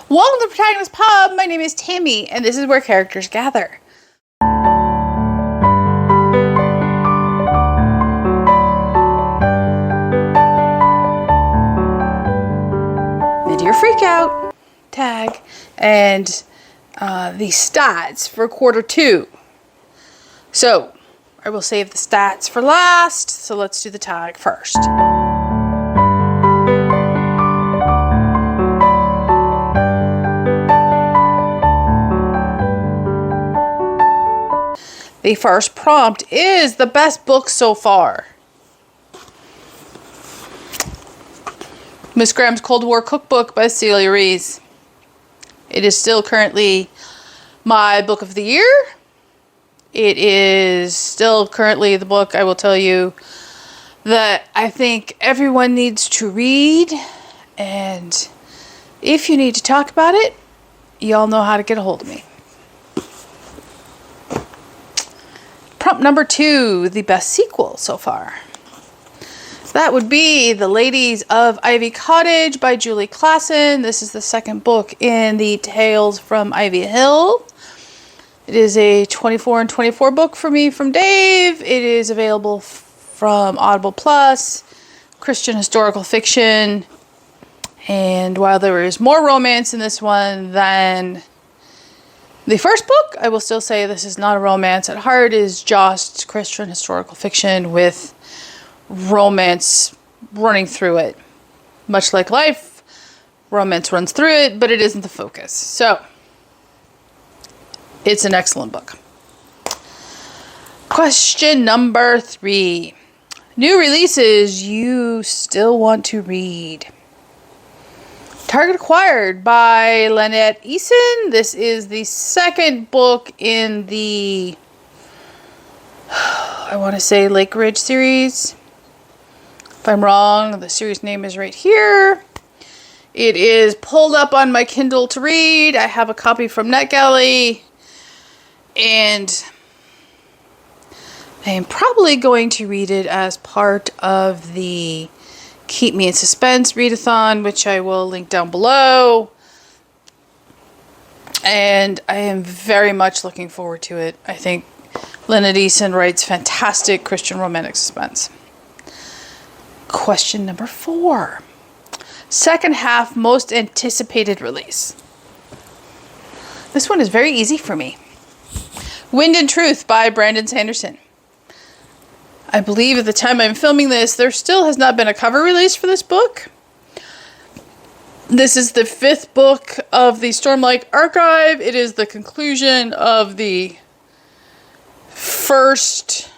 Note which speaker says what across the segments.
Speaker 1: Welcome to the Protagonist Pub. My name is Tammy, and this is where characters gather. Mid-year Freakout tag and the stats for quarter 2. So I will save the stats for last. So let's do the tag first. The first prompt is the best book so far. Miss Graham's Cold War Cookbook by Celia Rees. It is still currently my book of the year. It is still currently the book, I will tell you, that I think everyone needs to read. And if you need to talk about it, y'all know how to get a hold of me. Prompt number 2, the best sequel so far. That would be The Ladies of Ivy Cottage by Julie Klassen. This is the second book in the Tales from Ivy Hill. It is a 24 and 24 book for me from Dave. It is available from Audible Plus, Christian historical fiction. And while there is more romance in this one than the first book, I will still say this is not a romance. At heart is just Christian historical fiction with romance running through it. Much like life, romance runs through it, but it isn't the focus. So, it's an excellent book. Question number 3. New releases you still want to read. Target Acquired by Lynette Eason. This is the second book in the, I want to say, Lake Ridge series. If I'm wrong, the series name is right here. It is pulled up on my Kindle to read. I have a copy from NetGalley. And I am probably going to read it as part of the Keep Me in Suspense readathon, which I will link down below. And I am very much looking forward to it. I think Lynette Eason writes fantastic Christian romantic suspense. Question number 4. Second half most anticipated release. This one is very easy for me. Wind and Truth by Brandon Sanderson. I believe at the time I'm filming this, there still has not been a cover release for this book. This is the 5th book of the Stormlight Archive. It is the conclusion of the first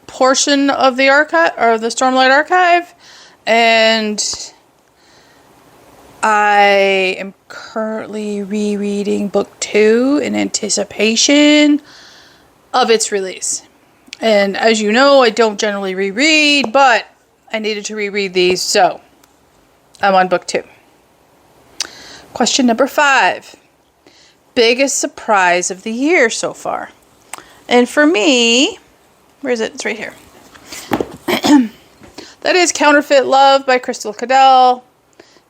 Speaker 1: portion of the archive, or the Stormlight Archive. And I am currently rereading book 2 in anticipation of its release. And as you know, I don't generally reread, but I needed to reread these, so I'm on book 2. Question number 5. Biggest surprise of the year so far. And for me, where is it? It's right here. That is Counterfeit Love by Crystal Cadell.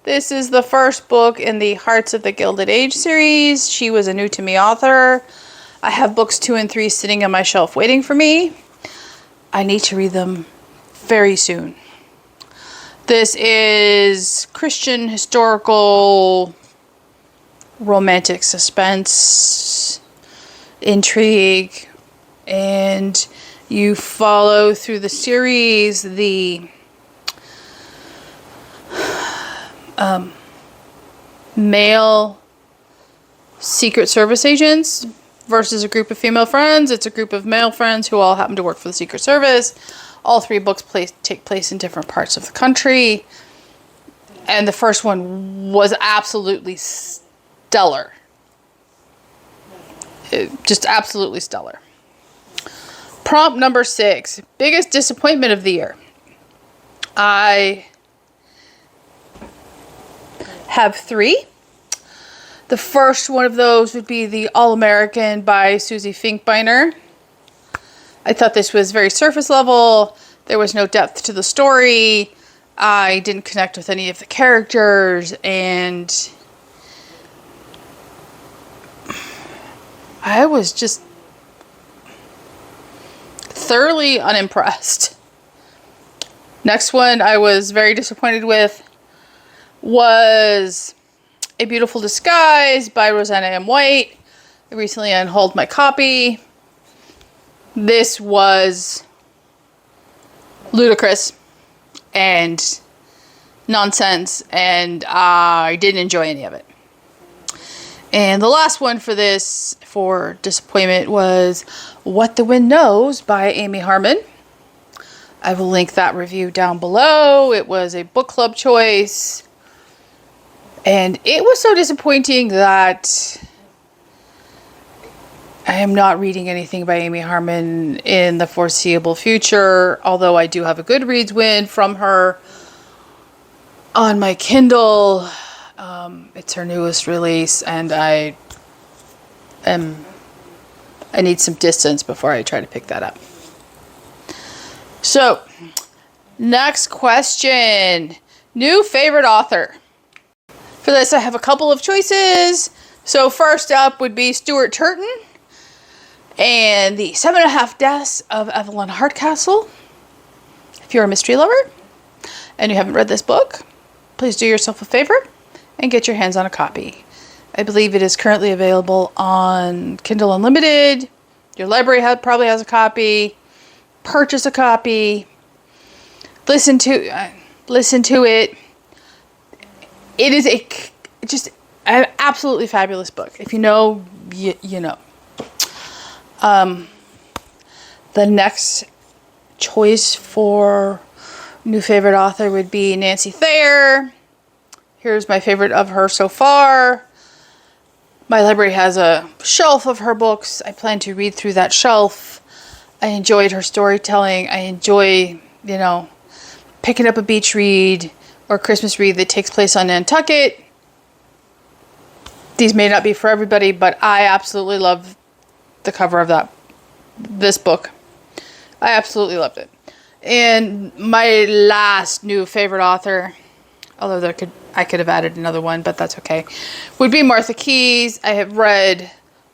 Speaker 1: This is the first book in the Hearts of the Gilded Age series. She was a new to me author. I have books 2 and 3 sitting on my shelf waiting for me. I need to read them very soon. This is Christian historical romantic suspense, intrigue, and you follow through the series the male Secret Service agents versus a group of female friends. It's a group of male friends who all happen to work for the Secret Service. All 3 books take place in different parts of the country. And the first one was absolutely stellar. Just absolutely stellar. Prompt number 6. Biggest disappointment of the year. I have 3. The first one of those would be The All-American by Susie Finkbeiner. I thought this was very surface level. There was no depth to the story. I didn't connect with any of the characters, and I was just thoroughly unimpressed. Next one I was very disappointed with was A Beautiful Disguise by Rosanna M. White. I recently unhauled my copy. This was ludicrous and nonsense, and I didn't enjoy any of it. And the last one for this, for disappointment, was What the Wind Knows by Amy Harmon. I will link that review down below. It was a book club choice, and it was so disappointing that I am not reading anything by Amy Harmon in the foreseeable future, although I do have a Goodreads win from her on my Kindle. It's her newest release, and I need some distance before I try to pick that up. So, next question. New favorite author. For this, I have a couple of choices. So first up would be Stuart Turton and the 7.5 Deaths of Evelyn Hardcastle. If you're a mystery lover and you haven't read this book, please do yourself a favor and get your hands on a copy. I believe it is currently available on Kindle Unlimited. Your library probably has a copy. Purchase a copy. Listen to it. It is just an absolutely fabulous book. If you know, you know. The next choice for new favorite author would be Nancy Thayer. Here's my favorite of her so far. My library has a shelf of her books. I plan to read through that shelf. I enjoyed her storytelling. I enjoy, picking up a beach read or Christmas read that takes place on Nantucket. These may not be for everybody, but I absolutely love the cover of this book. I absolutely loved it. And my last new favorite author, although I could have added another one, but that's okay, would be Martha Keyes. I have read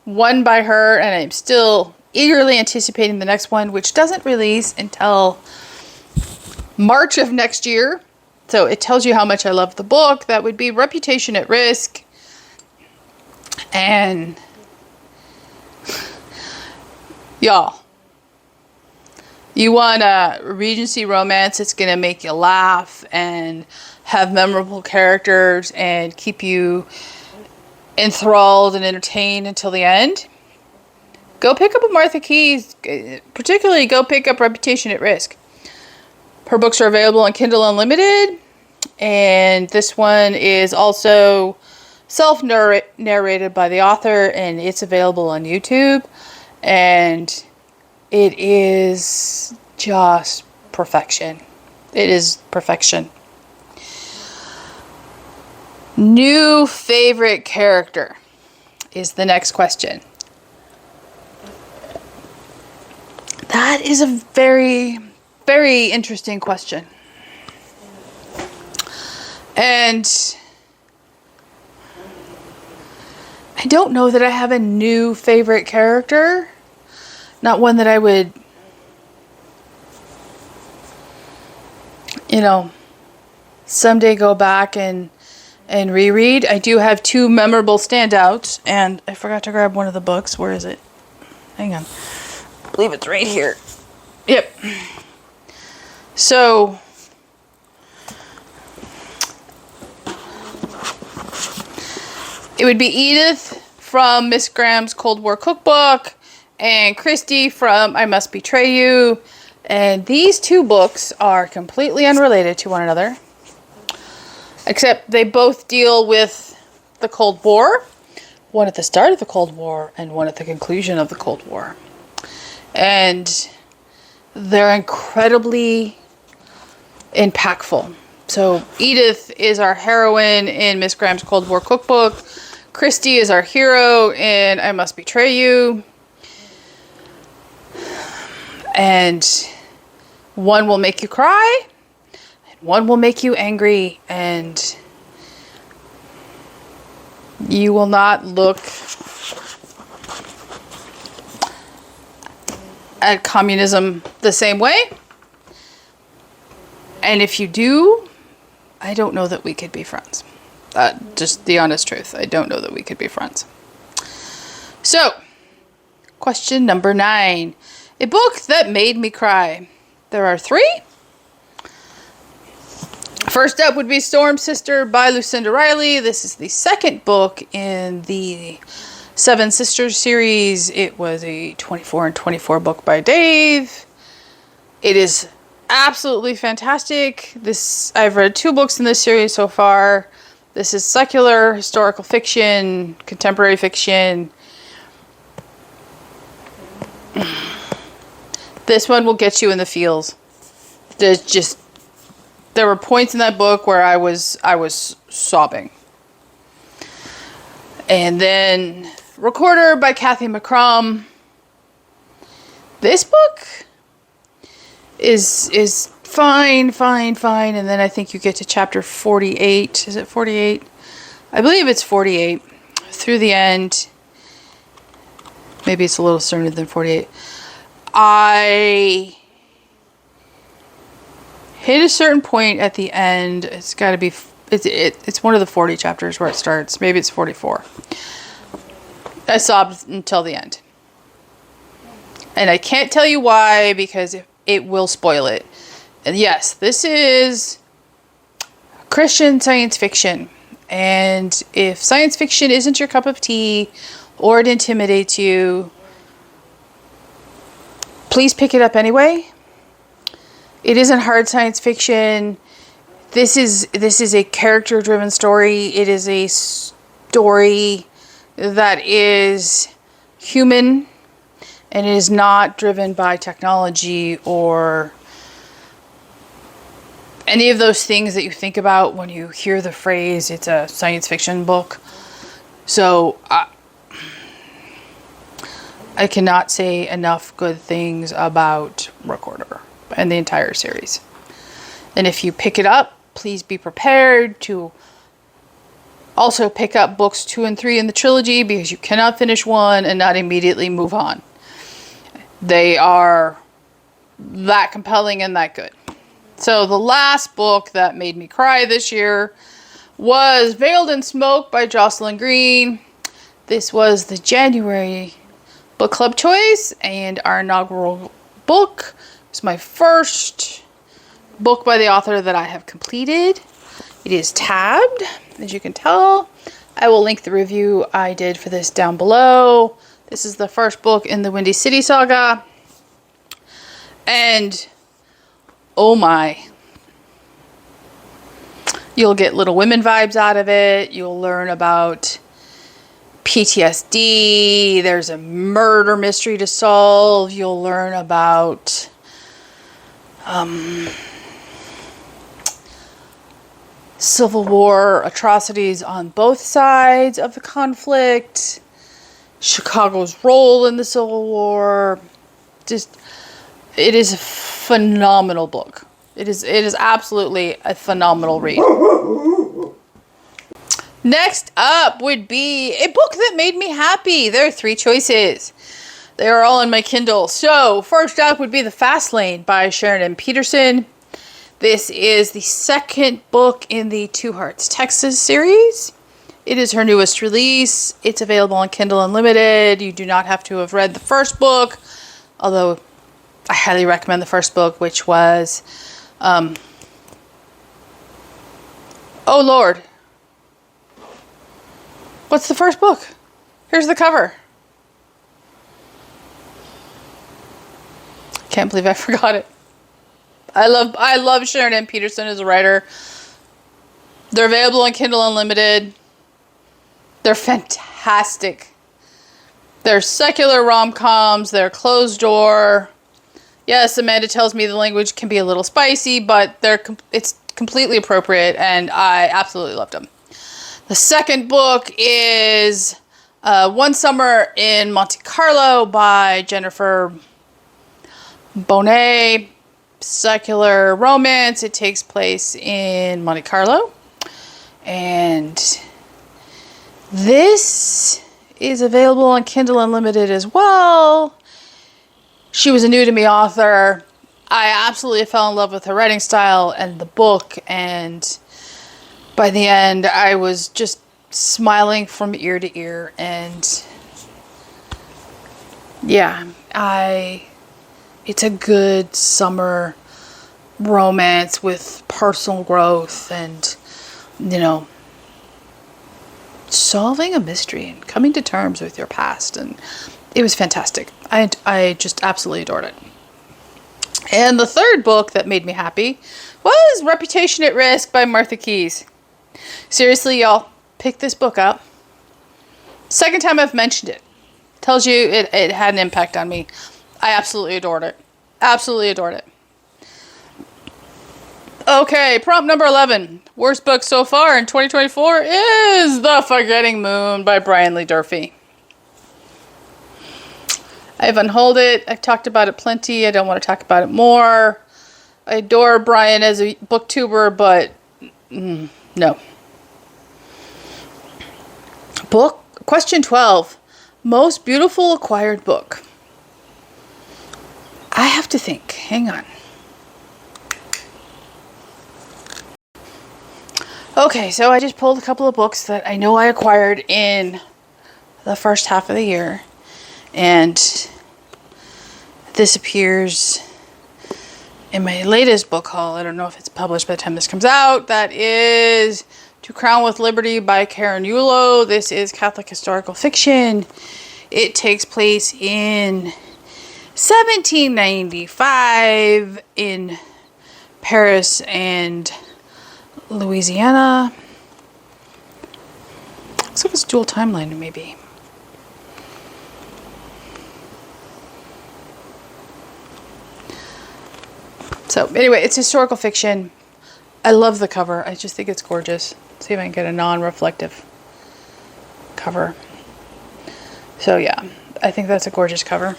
Speaker 1: one by her, and I'm still eagerly anticipating the next one, which doesn't release until March of next year. So it tells you how much I love the book. That would be Reputation at Risk. And y'all, you want a Regency romance that's going to make you laugh and have memorable characters and keep you enthralled and entertained until the end? Go pick up a Martha Keyes. Particularly, go pick up Reputation at Risk. Her books are available on Kindle Unlimited. And this one is also self-narrated by the author, and it's available on YouTube. And it is just perfection. It is perfection. New favorite character is the next question. That is a very, very interesting question. And I don't know that I have a new favorite character. Not one that I would, someday go back and reread. I do have two memorable standouts, and I forgot to grab one of the books. Where is it? Hang on. I believe it's right here. Yep. So, it would be Edith from Miss Graham's Cold War Cookbook and Christy from I Must Betray You. And these two books are completely unrelated to one another, except they both deal with the Cold War. One at the start of the Cold War and one at the conclusion of the Cold War. And they're incredibly impactful. So Edith is our heroine in Miss Graham's Cold War Cookbook. Christy is our hero in I Must Betray You. And one will make you cry, and one will make you angry, and you will not look at communism the same way. And if you do, I don't know that we could be friends. Just the honest truth. I don't know that we could be friends. So, question number 9. A book that made me cry. There are 3. First up would be Storm Sister by Lucinda Riley. This is the second book in the Seven Sisters series. It was a 24 and 24 book by Dave. It is absolutely fantastic. I've read 2 books in this series so far. This is secular, historical fiction, contemporary fiction. This one will get you in the feels. There were points in that book where I was sobbing. And then Recorder by Kathy McCrum. This book is fine. And then I think you get to chapter 48. Is it 48? I believe it's 48. Through the end. Maybe it's a little sooner than 48. I hit a certain point at the end. It's got to be... It's one of the 40 chapters where it starts. Maybe it's 44. I sobbed until the end. And I can't tell you why, because it will spoil it. And yes, this is Christian science fiction. And if science fiction isn't your cup of tea, or it intimidates you, please pick it up anyway. It isn't hard science fiction. This is a character-driven story. It is a story that is human, and it is not driven by technology or any of those things that you think about when you hear the phrase, it's a science fiction book. So, I cannot say enough good things about Recorder and the entire series. And if you pick it up, please be prepared to also pick up books 2 and 3 in the trilogy, because you cannot finish one and not immediately move on. They are that compelling and that good. So the last book that made me cry this year was Veiled in Smoke by Jocelyn Green. This was the January book club choice and our inaugural book. It's my first book by the author that I have completed. It is tabbed, as you can tell. I will link the review I did for this down below. This is the first book in the Windy City saga. And, oh my. You'll get Little Women vibes out of it. You'll learn about PTSD. There's a murder mystery to solve. You'll learn about Civil War atrocities on both sides of the conflict, Chicago's role in the Civil War. It is a phenomenal book. It is absolutely a phenomenal read. Next up would be a book that made me happy. There are 3 choices. They are all in my Kindle. So, first up would be The Fast Lane by Sharon M. Peterson. This is the second book in the Two Hearts Texas series. It is her newest release. It's available on Kindle Unlimited. You do not have to have read the first book, although I highly recommend the first book, which was, oh Lord. What's the first book? Here's the cover. Can't believe I forgot it. I love Sharon M. Peterson as a writer. They're available on Kindle Unlimited. They're fantastic. They're secular rom-coms. They're closed door. Yes, Amanda tells me the language can be a little spicy, but it's completely appropriate, and I absolutely loved them. The second book is One Summer in Monte Carlo by Jennifer Bonet. Secular romance. It takes place in Monte Carlo. And this is available on Kindle Unlimited as well. She was a new to me author. I absolutely fell in love with her writing style and the book, and by the end I was just smiling from ear to ear. And yeah, it's a good summer romance with personal growth and, you know, solving a mystery and coming to terms with your past. And it was fantastic. I just absolutely adored it. And the third book that made me happy was Reputation at Risk by Martha Keyes. Seriously, y'all, pick this book up. Second time I've mentioned it. Tells you it had an impact on me. I absolutely adored it. Absolutely adored it. Okay, prompt number 11. Worst book so far in 2024 is The Forgetting Moon by Brian Lee Durfee. I've unhauled it. I've talked about it plenty. I don't want to talk about it more. I adore Brian as a booktuber, but no. Question 12. Most beautiful acquired book. I have to think. Hang on. Okay, so I just pulled a couple of books that I know I acquired in the first half of the year. And this appears in my latest book haul. I don't know if it's published by the time this comes out. That is To Crown with Liberty by Karen Yulo. This is Catholic historical fiction. It takes place in 1795 in Paris and Louisiana. Looks like it's dual timeline, maybe. So anyway, it's historical fiction. I love the cover. I just think it's gorgeous. Let's see if I can get a non-reflective cover. So yeah, I think that's a gorgeous cover.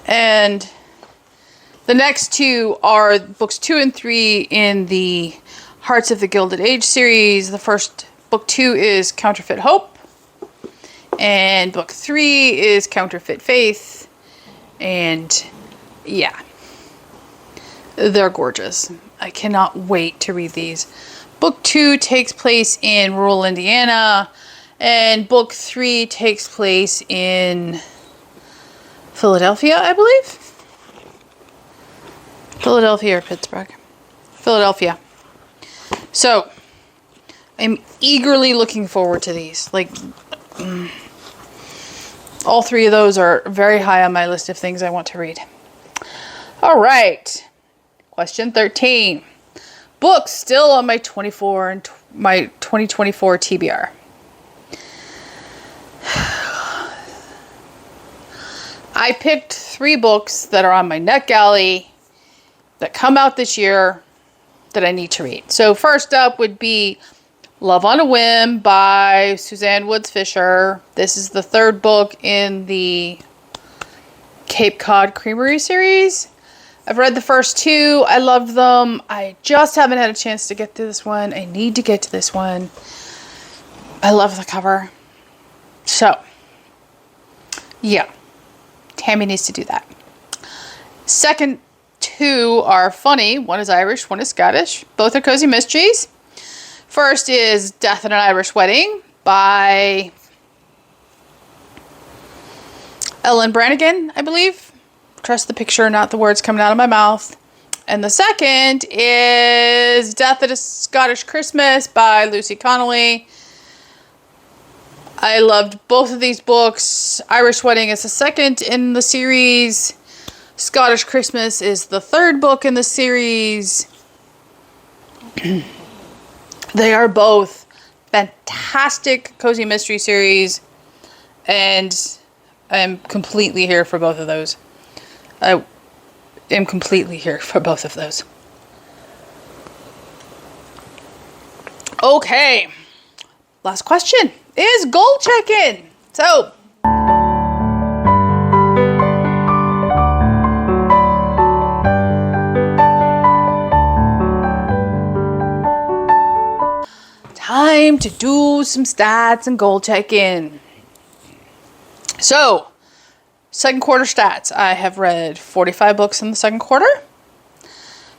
Speaker 1: And the next two are books 2 and 3 in the Hearts of the Gilded Age series. The first, book 2 is Counterfeit Hope. And book 3 is Counterfeit Faith. And yeah, they're gorgeous. I cannot wait to read these. Book 2 takes place in rural Indiana. And book 3 takes place in Philadelphia, I believe. Philadelphia or Pittsburgh. Philadelphia. So, I'm eagerly looking forward to these. Like, all 3 of those are very high on my list of things I want to read. All right. Question 13. Books still on my 2024 TBR. I picked 3 books that are on my NetGalley that come out this year that I need to read. So first up would be Love on a Whim by Suzanne Woods Fisher. This is the 3rd book in the Cape Cod Creamery series. I've read the first 2. I loved them. I just haven't had a chance to get to this one. I need to get to this one. I love the cover. So, yeah. Tammy needs to do that. Second 2 are funny. One is Irish, one is Scottish. Both are cozy mysteries. First is Death at an Irish Wedding by Ellen Brannigan, I believe. Trust the picture, not the words coming out of my mouth. And the second is Death at a Scottish Christmas by Lucy Connolly. I loved both of these books. Irish Wedding is the second in the series. Scottish Christmas is the 3rd book in the series. They are both fantastic cozy mystery series. And I'm completely here for both of those. I am completely here for both of those. Okay. Last question is goal check-in. So, time to do some stats and goal check-in. So second quarter stats. I have read 45 books in the second quarter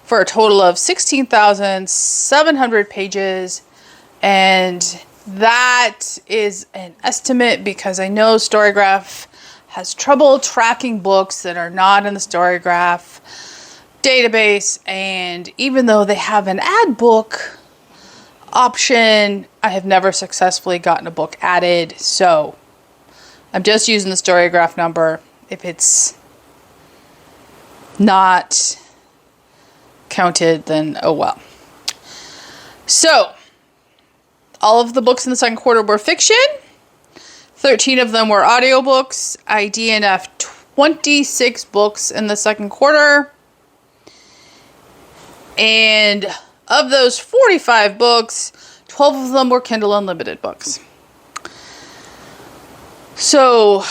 Speaker 1: for a total of 16,700 pages. And that is an estimate because I know Storygraph has trouble tracking books that are not in the Storygraph database. And even though they have an add book option, I have never successfully gotten a book added. So I'm just using the Storygraph number. If it's not counted, then oh well. So all of the books in the second quarter were fiction. 13 of them were audiobooks. I DNF 26 books in the second quarter. And of those 45 books, 12 of them were Kindle Unlimited books. So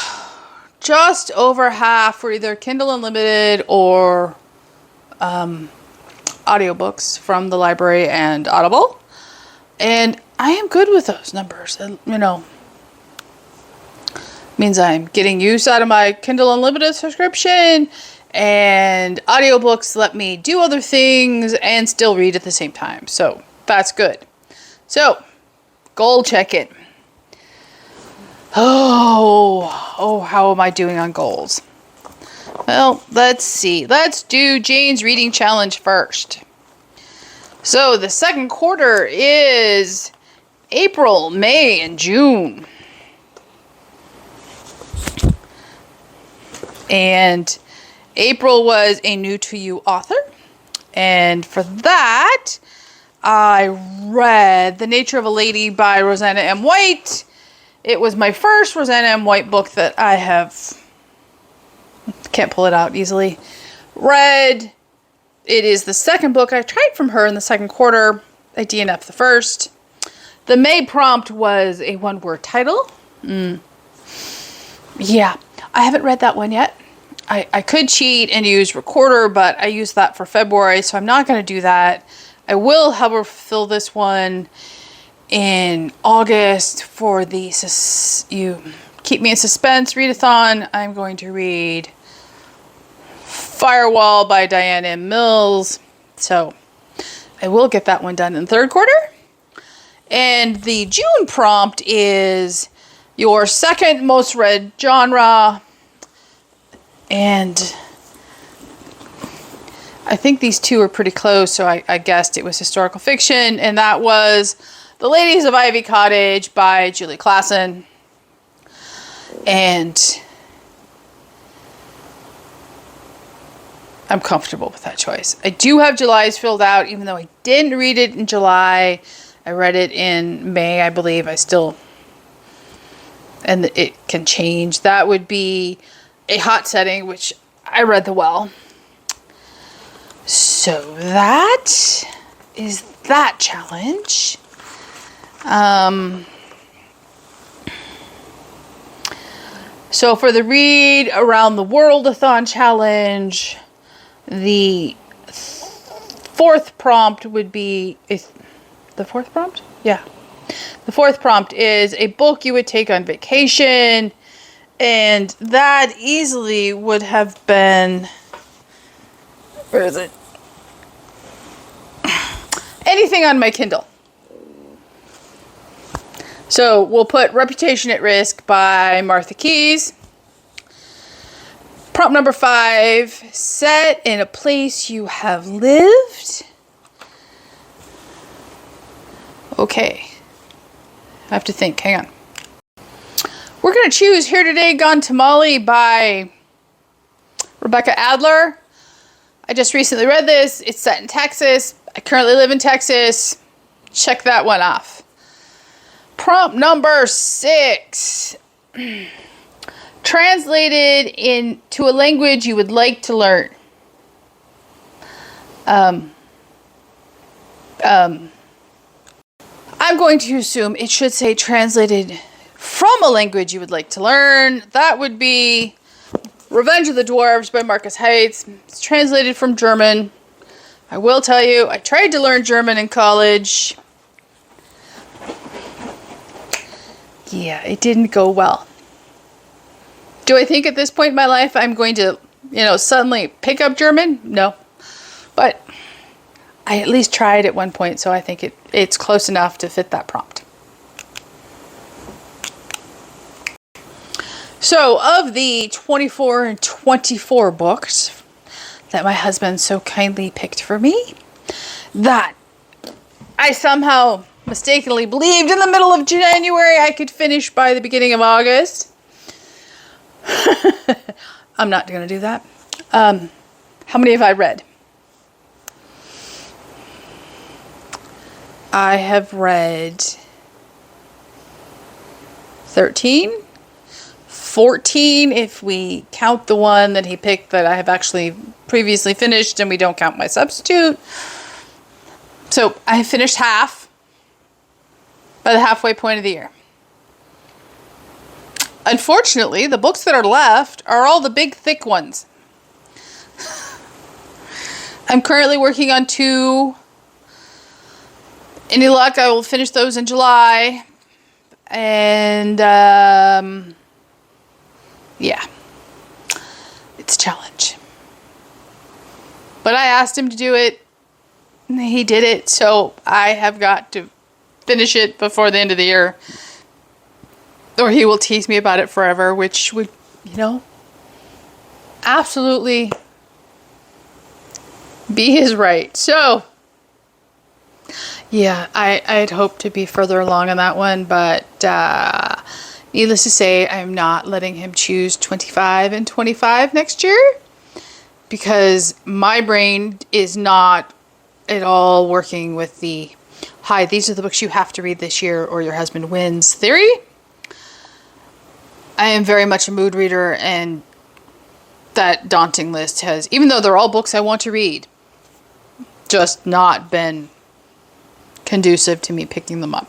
Speaker 1: just over half were either Kindle Unlimited or audiobooks from the library and Audible. And I am good with those numbers. You know, means I'm getting use out of my Kindle Unlimited subscription, and audiobooks let me do other things and still read at the same time. So that's good. So goal check it. Oh, how am I doing on goals? Well, let's see. Let's do Jane's reading challenge first. So the second quarter is April, May, and June. And April was a new to you author. And for that, I read The Nature of a Lady by Rosanna M. White. It was my first Rosanna M. White book that I can't pull it out easily, read. It is the second book I tried from her in the second quarter. I DNF'd the first. The May prompt was a one-word title. Yeah, I haven't read that one yet. I could cheat and use Recorder, but I used that for February, so I'm not going to do that. I will, however, fill this one in August for the You Keep Me in Suspense readathon. I'm going to read Firewall by Diane M. Mills. So I will get that one done in the third quarter. And the June prompt is your second most read genre. And I think these two are pretty close, so I guessed it was historical fiction. And that was The Ladies of Ivy Cottage by Julie Klassen. And I'm comfortable with that choice. I do have July's filled out, even though I didn't read it in July. I read it in May, I believe. And it can change. That would be A Hot Setting, which I read the well. So that is that challenge. So for the Read Around the World-a-thon challenge, the fourth prompt would be... The fourth prompt? Yeah. The fourth prompt is a book you would take on vacation. And that easily would have been... Where is it? Anything on my Kindle. So we'll put Reputation at Risk by Martha Keyes. Prompt number 5, set in a place you have lived. Okay. I have to think. Hang on. We're going to choose Here Today, Gone Tomorrow by Rebecca Adler. I just recently read this. It's set in Texas. I currently live in Texas. Check that one off. Prompt number 6. Translated into a language you would like to learn. I'm going to assume it should say translated from a language you would like to learn. That would be Revenge of the Dwarves by Marcus Heitz. It's translated from German. I will tell you, I tried to learn German in college. Yeah, it didn't go well. Do I think at this point in my life I'm going to, suddenly pick up German? No. But I at least tried at one point, so I think it's close enough to fit that prompt. So, of the 24 and 24 books that my husband so kindly picked for me, that I somehow mistakenly believed in the middle of January I could finish by the beginning of August. I'm not going to do that. How many have I read? I have read 13, 14 if we count the one that he picked that I have actually previously finished and we don't count my substitute. So I finished half by the halfway point of the year. Unfortunately, the books that are left are all the big, thick ones. I'm currently working on 2. Any luck, I will finish those in July. And, yeah. It's a challenge. But I asked him to do it. And he did it. So I have got to finish it before the end of the year. Or he will tease me about it forever, which would, absolutely be his right. So, yeah, I'd hoped to be further along on that one, but needless to say, I'm not letting him choose 25 and 25 next year because my brain is not at all working with the, hi, these are the books you have to read this year or your husband wins theory. I am very much a mood reader, and that daunting list has, even though they're all books I want to read, just not been conducive to me picking them up.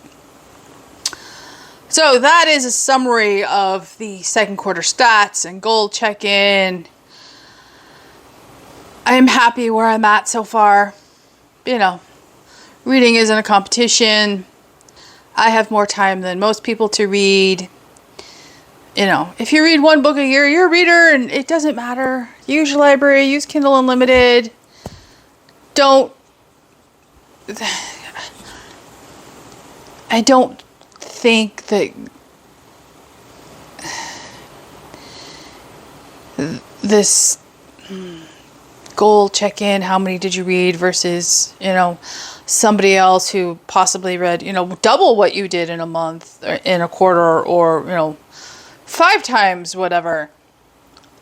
Speaker 1: So that is a summary of the second quarter stats and goal check-in. I am happy where I'm at so far. Reading isn't a competition. I have more time than most people to read. If you read one book a year, you're a reader, and it doesn't matter. Use your library, use Kindle Unlimited. I don't think that this goal check-in, how many did you read versus, somebody else who possibly read, double what you did in a month, or in a quarter, or, 5 times whatever.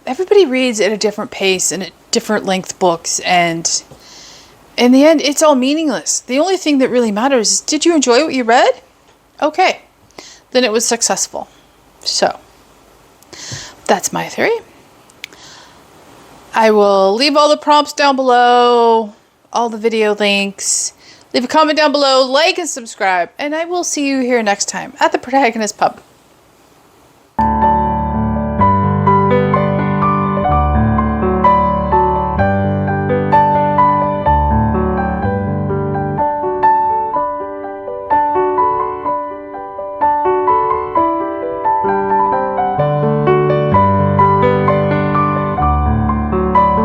Speaker 1: Everybody reads at a different pace and at different length books, and in the end, it's all meaningless. The only thing that really matters is, did you enjoy what you read? Okay, then it was successful. So, that's my theory. I will leave all the prompts down below, all the video links. Leave a comment down below, like and subscribe, and I will see you here next time at the Protagonist Pub.